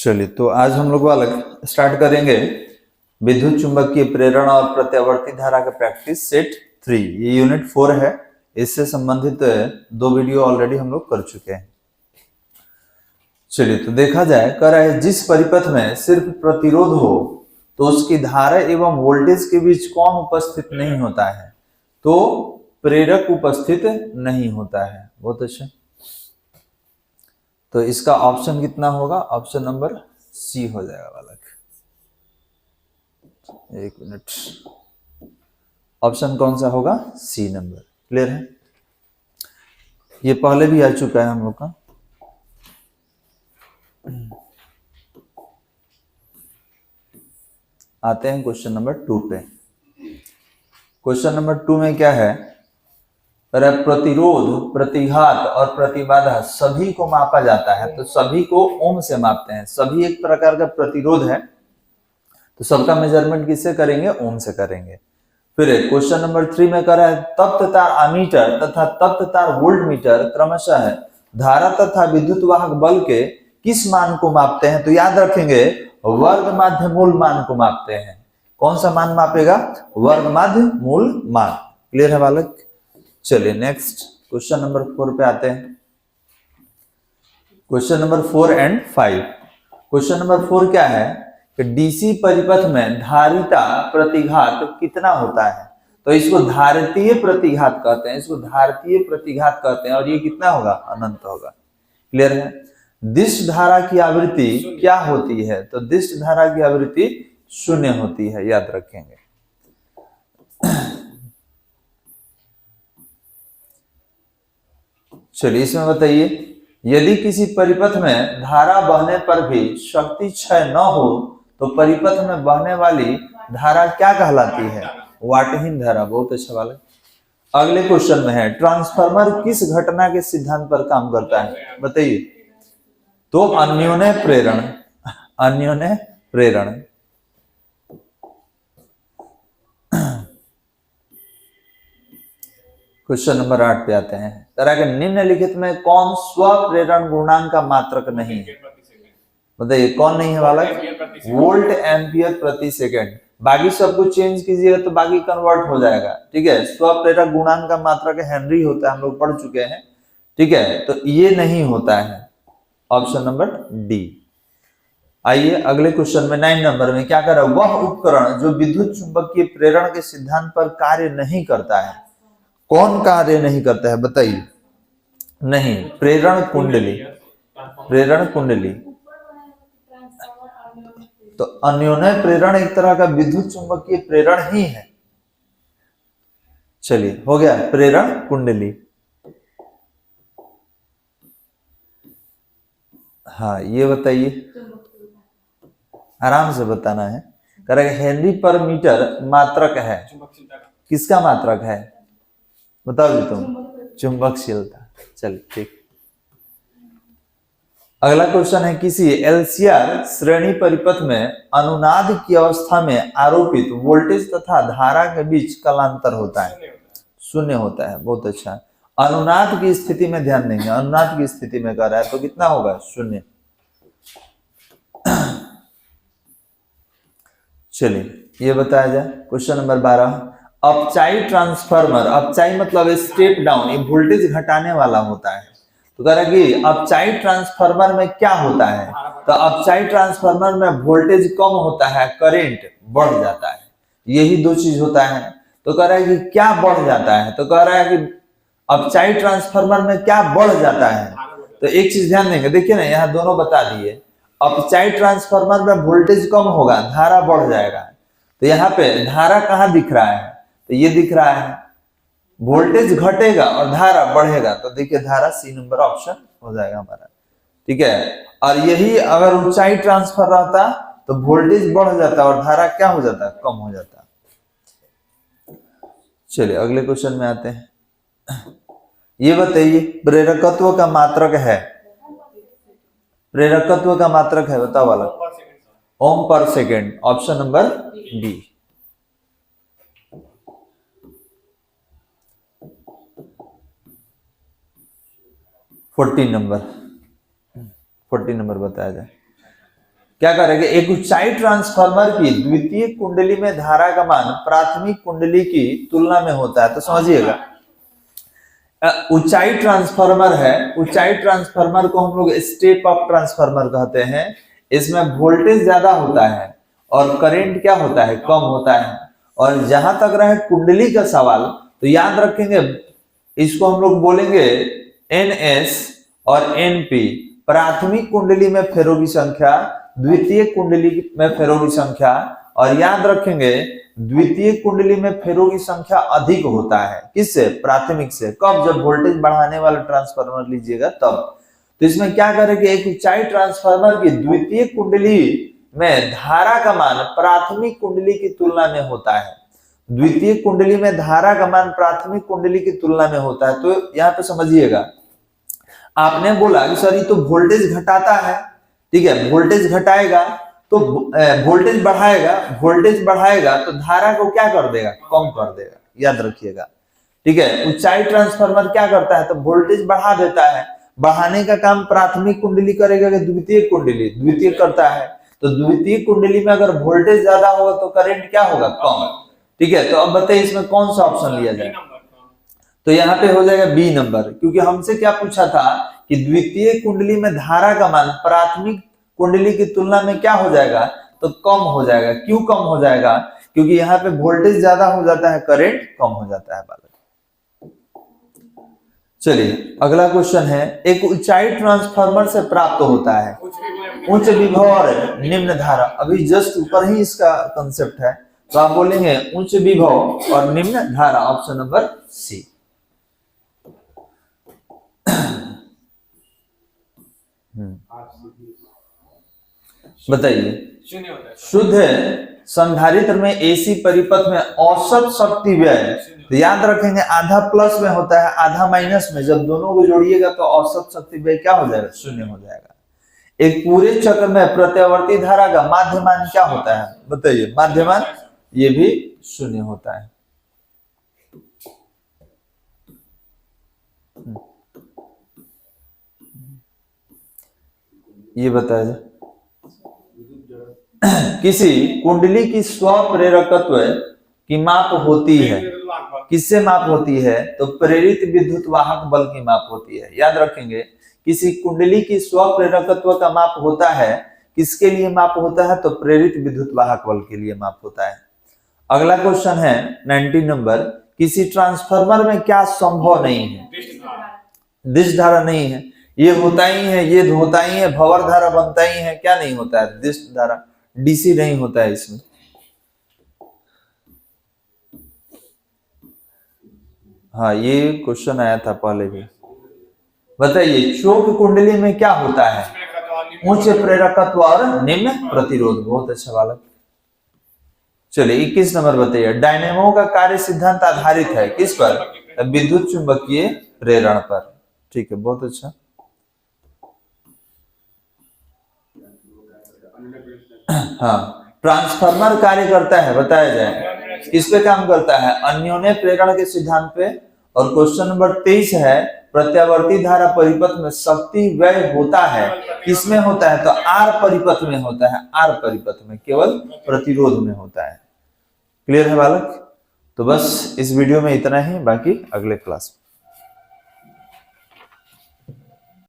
चलिए, तो आज हम लोग वाला स्टार्ट करेंगे विद्युत चुंबकीय प्रेरण और प्रत्यावर्ती धारा का प्रैक्टिस सेट 3। ये यूनिट 4 है। इससे संबंधित 2 वीडियो ऑलरेडी हम लोग कर चुके हैं। चलिए, तो देखा जाए, कह रहा है जिस परिपथ में सिर्फ प्रतिरोध हो तो उसकी धारा एवं वोल्टेज के बीच कौन उपस्थित नहीं होता है? तो प्रेरक उपस्थित नहीं होता है। बहुत अच्छा। तो इसका ऑप्शन कितना होगा? ऑप्शन नंबर सी हो जाएगा बालक। एक मिनट, ऑप्शन कौन सा होगा? सी नंबर। क्लियर है? ये पहले भी आ चुका है हम लोग का। आते हैं क्वेश्चन नंबर 2 पे। क्वेश्चन नंबर 2 में क्या है? प्रतिरोध, प्रतिघात और प्रतिबाधा सभी को मापा जाता है। तो सभी को ओम से मापते हैं। सभी एक प्रकार का प्रतिरोध है, तो सबका मेजरमेंट किससे करेंगे? ओम से करेंगे। फिर क्वेश्चन नंबर 3 में कह रहा है तप्त तार अमीटर तथा तप्त तार वोल्ट मीटर क्रमशः धारा तथा विद्युत वाहक बल के किस मान को मापते हैं? तो याद रखेंगे, वर्ग माध्य मूल मान को मापते हैं। कौन सा मान मापेगा? वर्ग माध्य मूल मान। क्लियर है बालक? चलिए नेक्स्ट क्वेश्चन नंबर 4 पे आते हैं। Question number 4 and 5। Question number 4 क्या है कि डीसी परिपथ में धारिता प्रतिघात कितना होता है? तो इसको धारितीय प्रतिघात कहते हैं। इसको धारितीय प्रतिघात कहते हैं। और ये कितना होगा? अनंत होगा। क्लियर है? दिष्ट धारा की आवृत्ति क्या होती है? तो दिष्ट धारा की आवृत्ति 0 होती है। याद रखेंगे। चलिए, इसमें बताइए, यदि किसी परिपथ में धारा बहने पर भी शक्ति क्षय न हो तो परिपथ में बहने वाली धारा क्या कहलाती है? वाटहीन धारा। बहुत अच्छा वाला। अगले क्वेश्चन में है ट्रांसफार्मर किस घटना के सिद्धांत पर काम करता है? बताइए। तो अन्योन्य प्रेरण। अन्योन्य प्रेरण। क्वेश्चन नंबर 8 पे आते हैं। तरह के निम्नलिखित में कौन स्व प्रेरण गुणांक का मात्रक नहीं है? बताइए कौन नहीं है वाला? वोल्ट एम्पियर प्रति सेकंड। बाकी सब कुछ चेंज कीजिएगा तो बाकी कन्वर्ट हो जाएगा। ठीक है? स्व प्रेरक गुणांक का मात्रक हेनरी होता है, हम लोग पढ़ चुके हैं। ठीक है? तो ये नहीं होता है। Option number D. आइए अगले क्वेश्चन में 9 नंबर में क्या कर रहा है? वह उपकरण जो विद्युत चुंबकीय प्रेरण के सिद्धांत पर कार्य नहीं करता है। कौन कार्य नहीं करता है? बताइए। नहीं, प्रेरण कुंडली। प्रेरण कुंडली। तो अन्योन्य प्रेरण एक तरह का विद्युत चुंबकीय प्रेरण ही है। चलिए, हो गया प्रेरण कुंडली। हाँ, ये बताइए, आराम से बताना है। करेगा हेनरी पर मीटर मात्रक है। किसका मात्रक है? बताओ जी तुम। चुंबकशीलता। चलिए ठीक। अगला क्वेश्चन है किसी एलसीआर श्रेणी परिपथ में अनुनाद की अवस्था में आरोपित वोल्टेज तथा धारा के बीच कालांतर होता है। 0 होता है। बहुत अच्छा। अनुनाद की स्थिति में ध्यान देंगे। अनुनाद की स्थिति में कर रहा है तो कितना होगा? 0। चलिए, ये बताया जाए। Question number 12। अपचाई ट्रांसफार्मर। अपचाई मतलब स्टेप डाउन, ये वोल्टेज घटाने वाला होता है। तो कह रहा है कि अपचाई ट्रांसफार्मर में क्या होता है? तो अपचाई ट्रांसफार्मर में वोल्टेज कम होता है, करंट बढ़ जाता है। यही 2 चीज होता है। तो कह रहा है कि क्या बढ़ जाता है? तो कह रहा है कि अपचाई ट्रांसफार्मर में क्या बढ़ जाता है? तो एक चीज ध्यान देंगे, देखिए ना, यहाँ दोनों बता दिए। अपचाई ट्रांसफार्मर में वोल्टेज कम होगा, धारा बढ़ जाएगा। तो यहाँ पे धारा कहाँ दिख रहा है? तो ये दिख रहा है। वोल्टेज घटेगा और धारा बढ़ेगा, तो देखिए धारा सी नंबर ऑप्शन हो जाएगा हमारा। ठीक है? और यही अगर ऊंचाई ट्रांसफर रहता तो वोल्टेज बढ़ जाता और धारा क्या हो जाता? कम हो जाता। चलिए अगले क्वेश्चन में आते हैं। ये बताइए, प्रेरकत्व का मात्रक है। प्रेरकत्व का मात्रक है, बताओ वाला। ओम पर second. Option number D. Fourteen number बताया जाए। क्या करेंगे, एक ऊंचाई ट्रांसफार्मर की द्वितीय कुंडली में धारा का मान प्राथमिक कुंडली की तुलना में होता है। तो समझिएगा ऊंचाई ट्रांसफार्मर है, ऊंचाई ट्रांसफार्मर को हम लोग स्टेप अप ट्रांसफार्मर कहते हैं। इसमें वोल्टेज ज्यादा होता है और करंट क्या होता है, कम होता है। और जहां तक रहे कुंडली का सवाल, तो याद रखेंगे इसको हम लोग बोलेंगे NS और NP, प्राथमिक कुंडली में फेरों की संख्या, द्वितीय कुंडली में फेरों की संख्या। और याद रखेंगे द्वितीय कुंडली में फेरों की संख्या अधिक होता है, किससे, प्राथमिक से। कब, जब वोल्टेज बढ़ाने वाला ट्रांसफार्मर लीजिएगा तब। तो इसमें क्या करेंगे, एक ऊंचाई ट्रांसफार्मर की द्वितीय कुंडली में धारा का मान प्राथमिक कुंडली की तुलना में होता है। द्वितीय कुंडली में धारा का मान प्राथमिक कुंडली की तुलना में होता है। तो यहाँ पे समझिएगा, आपने बोला कि सर ये तो वोल्टेज घटाता है, ठीक है, वोल्टेज घटाएगा तो वोल्टेज बढ़ाएगा, वोल्टेज बढ़ाएगा तो धारा को क्या कर देगा, कम कर देगा। याद रखिएगा, ठीक है। ऊंचाई ट्रांसफार्मर क्या करता है, तो वोल्टेज बढ़ा देता है। बढ़ाने का काम प्राथमिक कुंडली करेगा कि द्वितीय कुंडली, द्वितीय करता है। तो द्वितीय कुंडली में अगर वोल्टेज ज्यादा होगा तो करंट क्या होगा, कम, ठीक है। तो अब बताइए इसमें कौन सा ऑप्शन लिया जाए, तो यहाँ पे हो जाएगा बी नंबर, क्योंकि हमसे क्या पूछा था कि द्वितीय कुंडली में धारा का मान प्राथमिक कुंडली की तुलना में क्या हो जाएगा, तो कम हो जाएगा। क्यों कम हो जाएगा, क्योंकि यहाँ पे वोल्टेज ज्यादा हो जाता है, करंट कम हो जाता है। चलिए अगला क्वेश्चन है, एक ऊंचाई ट्रांसफार्मर से प्राप्त होता है उच्च विभव और निम्न धारा। अभी जस्ट ऊपर ही इसका कंसेप्ट है, तो आप बोलेंगे उच्च विभव और निम्न धारा, ऑप्शन नंबर सी। बताइए, शुद्ध संधारित्र में AC परिपथ में औसत शक्ति व्यय, तो याद रखेंगे आधा प्लस में होता है, आधा माइनस में। जब दोनों को जोड़िएगा तो औसत शक्ति व्यय क्या हो जाएगा, शून्य हो जाएगा। एक पूरे चक्र में प्रत्यावर्ती धारा का माध्यमान क्या होता है, बताइए, माध्यमान, ये भी शून्य होता है। ये बताया किसी कुंडली की स्वप्रेरकत्व की माप होती है, किससे माप होती है, तो प्रेरित विद्युत वाहक बल की माप होती है। याद रखेंगे किसी कुंडली की स्वप्रेरकत्व का माप होता है, किसके लिए माप होता है, तो प्रेरित विद्युत वाहक बल के लिए माप होता है। अगला क्वेश्चन है 19 नंबर, किसी ट्रांसफार्मर में क्या संभव नहीं है, दिश धारा नहीं है। ये होता ही है, ये होता ही है, भंवर धारा बनता ही है, क्या नहीं होता है, दिश धारा, DC नहीं होता है इसमें। हाँ ये क्वेश्चन आया था पहले भी। बताइए चौक कुंडली में क्या होता है, उच्च प्रेरकत्व और निम्न प्रतिरोध। बहुत अच्छा बालक। चलिए 21 नंबर बताइए, डायनेमो का कार्य सिद्धांत आधारित है किस पर, विद्युत चुंबकीय प्रेरण पर। ठीक है, बहुत अच्छा। हाँ, ट्रांसफार्मर कार्य करता है, बताया जाए किस पे काम करता है, अन्योन्य प्रेरण के सिद्धांत पे। और क्वेश्चन नंबर 23 है, प्रत्यावर्ती धारा परिपथ में शक्ति व्यय होता है, किसमें होता है, तो आर परिपथ में होता है, आर परिपथ में, केवल प्रतिरोध में होता है। क्लियर है बालक? तो बस इस वीडियो में इतना ही, बाकी अगले क्लास में।